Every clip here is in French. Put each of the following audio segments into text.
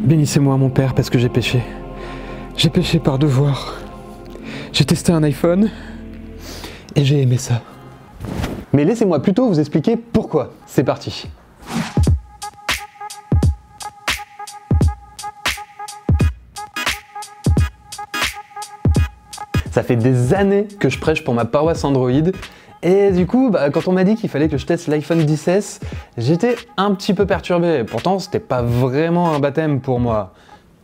Bénissez-moi mon Père parce que j'ai péché. J'ai péché par devoir. J'ai testé un iPhone et j'ai aimé ça. Mais laissez-moi plutôt vous expliquer pourquoi. C'est parti. Ça fait des années que je prêche pour ma paroisse Android. Et du coup, quand on m'a dit qu'il fallait que je teste l'iPhone XS, j'étais un petit peu perturbé. Pourtant, c'était pas vraiment un baptême pour moi.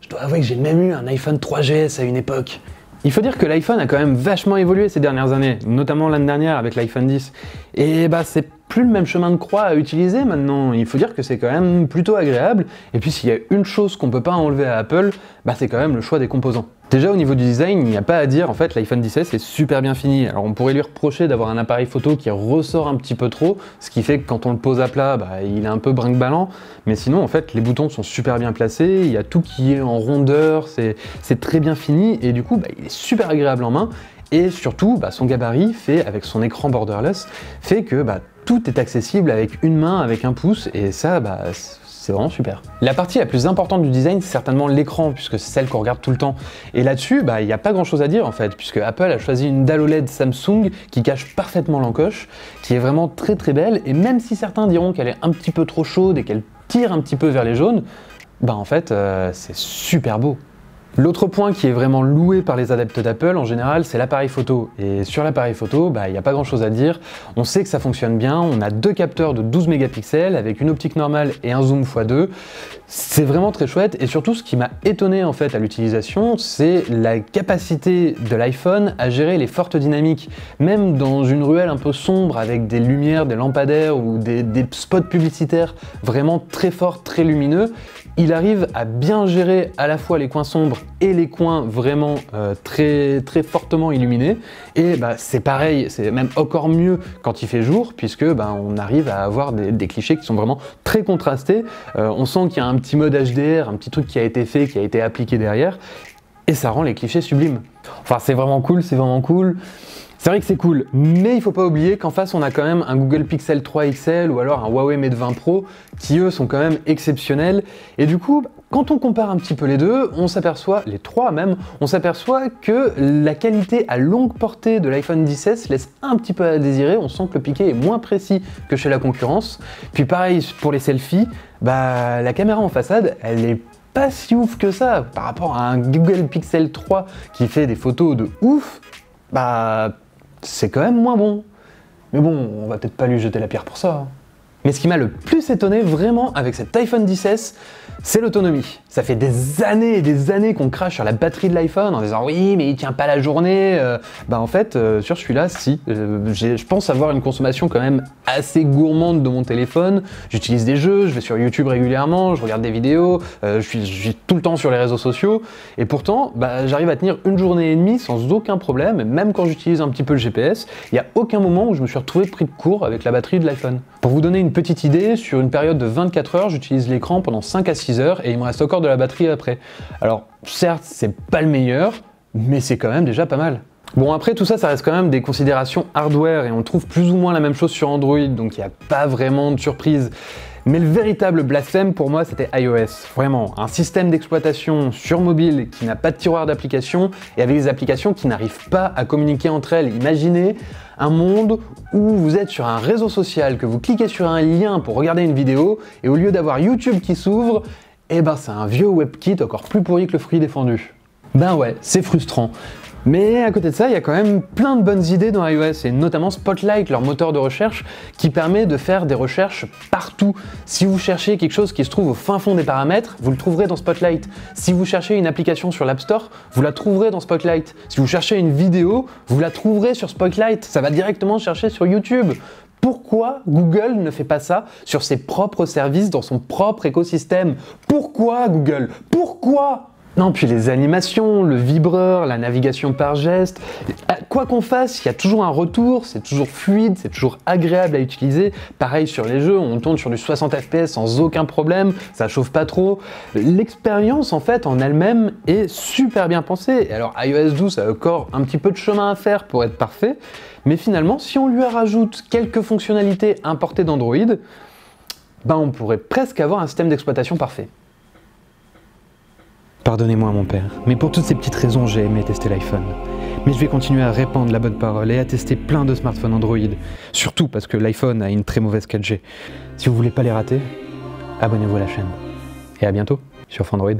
Je dois avouer que j'ai même eu un iPhone 3GS à une époque. Il faut dire que l'iPhone a quand même vachement évolué ces dernières années, notamment l'année dernière avec l'iPhone 10. Et c'est plus le même chemin de croix à utiliser maintenant. Il faut dire que c'est quand même plutôt agréable. Et puis s'il y a une chose qu'on peut pas enlever à Apple, c'est quand même le choix des composants. Déjà au niveau du design, il n'y a pas à dire, en fait l'iPhone XS est super bien fini. Alors on pourrait lui reprocher d'avoir un appareil photo qui ressort un petit peu trop, ce qui fait que quand on le pose à plat, il est un peu brinque-ballant. Mais sinon en fait les boutons sont super bien placés, il y a tout qui est en rondeur, c'est très bien fini et du coup il est super agréable en main. Et surtout, son gabarit fait, avec son écran borderless, fait que tout est accessible avec une main, avec un pouce, et ça, c'est vraiment super. La partie la plus importante du design, c'est certainement l'écran, puisque c'est celle qu'on regarde tout le temps. Et là-dessus, il n'y a pas grand-chose à dire en fait, puisque Apple a choisi une dalle OLED Samsung qui cache parfaitement l'encoche, qui est vraiment très très belle, et même si certains diront qu'elle est un petit peu trop chaude et qu'elle tire un petit peu vers les jaunes, en fait, c'est super beau. L'autre point qui est vraiment loué par les adeptes d'Apple en général, c'est l'appareil photo. Et sur l'appareil photo, il n'y a pas grand chose à dire. On sait que ça fonctionne bien, on a deux capteurs de 12 mégapixels avec une optique normale et un zoom x2. C'est vraiment très chouette et surtout ce qui m'a étonné en fait à l'utilisation, c'est la capacité de l'iPhone à gérer les fortes dynamiques. Même dans une ruelle un peu sombre avec des lumières, des lampadaires ou des spots publicitaires vraiment très forts, très lumineux, il arrive à bien gérer à la fois les coins sombres et les coins vraiment très fortement illuminés. Et c'est pareil, c'est même encore mieux quand il fait jour, puisque on arrive à avoir des clichés qui sont vraiment très contrastés. On sent qu'il y a un petit mode HDR, un petit truc qui a été fait, qui a été appliqué derrière, et ça rend les clichés sublimes. Enfin, c'est vraiment cool, c'est vraiment cool. C'est vrai que c'est cool, mais il faut pas oublier qu'en face on a quand même un Google Pixel 3 XL ou alors un Huawei Mate 20 Pro qui eux sont quand même exceptionnels. Et du coup, quand on compare un petit peu les deux, on s'aperçoit, les trois même, on s'aperçoit que la qualité à longue portée de l'iPhone XS laisse un petit peu à désirer. On sent que le piqué est moins précis que chez la concurrence. Puis pareil pour les selfies, la caméra en façade, elle est pas si ouf que ça par rapport à un Google Pixel 3 qui fait des photos de ouf. C'est quand même moins bon. Mais bon, on va peut-être pas lui jeter la pierre pour ça. Mais ce qui m'a le plus étonné vraiment avec cet iPhone XS, c'est l'autonomie. Ça fait des années et des années qu'on crache sur la batterie de l'iPhone en disant oui mais il tient pas la journée. En fait sur celui-là si, je pense avoir une consommation quand même assez gourmande de mon téléphone. J'utilise des jeux, je vais sur YouTube régulièrement, je regarde des vidéos, je suis tout le temps sur les réseaux sociaux et pourtant j'arrive à tenir une journée et demie sans aucun problème. Même quand j'utilise un petit peu le GPS, il n'y a aucun moment où je me suis retrouvé pris de court avec la batterie de l'iPhone. Pour vous donner une petite idée, sur une période de 24 heures, j'utilise l'écran pendant 5 à 6 heures et il me reste encore de la batterie après. Alors certes, c'est pas le meilleur, mais c'est quand même déjà pas mal. Bon après tout ça, ça reste quand même des considérations hardware et on trouve plus ou moins la même chose sur Android, donc il n'y a pas vraiment de surprise. Mais le véritable blasphème pour moi, c'était iOS. Vraiment, un système d'exploitation sur mobile qui n'a pas de tiroir d'applications et avec des applications qui n'arrivent pas à communiquer entre elles. Imaginez un monde où vous êtes sur un réseau social, que vous cliquez sur un lien pour regarder une vidéo et au lieu d'avoir YouTube qui s'ouvre, c'est un vieux WebKit encore plus pourri que le fruit défendu. Ouais, c'est frustrant. Mais à côté de ça, il y a quand même plein de bonnes idées dans iOS, et notamment Spotlight, leur moteur de recherche, qui permet de faire des recherches partout. Si vous cherchez quelque chose qui se trouve au fin fond des paramètres, vous le trouverez dans Spotlight. Si vous cherchez une application sur l'App Store, vous la trouverez dans Spotlight. Si vous cherchez une vidéo, vous la trouverez sur Spotlight. Ça va directement chercher sur YouTube. Pourquoi Google ne fait pas ça sur ses propres services, dans son propre écosystème? Pourquoi Google? Pourquoi? Non, puis les animations, le vibreur, la navigation par geste, quoi qu'on fasse, il y a toujours un retour, c'est toujours fluide, c'est toujours agréable à utiliser. Pareil sur les jeux, on tourne sur du 60 fps sans aucun problème, ça chauffe pas trop. L'expérience en fait en elle-même est super bien pensée. Alors iOS 12 a encore un petit peu de chemin à faire pour être parfait, mais finalement si on lui rajoute quelques fonctionnalités importées d'Android, on pourrait presque avoir un système d'exploitation parfait. Pardonnez-moi mon père, mais pour toutes ces petites raisons, j'ai aimé tester l'iPhone. Mais je vais continuer à répandre la bonne parole et à tester plein de smartphones Android. Surtout parce que l'iPhone a une très mauvaise 4G. Si vous voulez pas les rater, abonnez-vous à la chaîne. Et à bientôt sur Fandroid.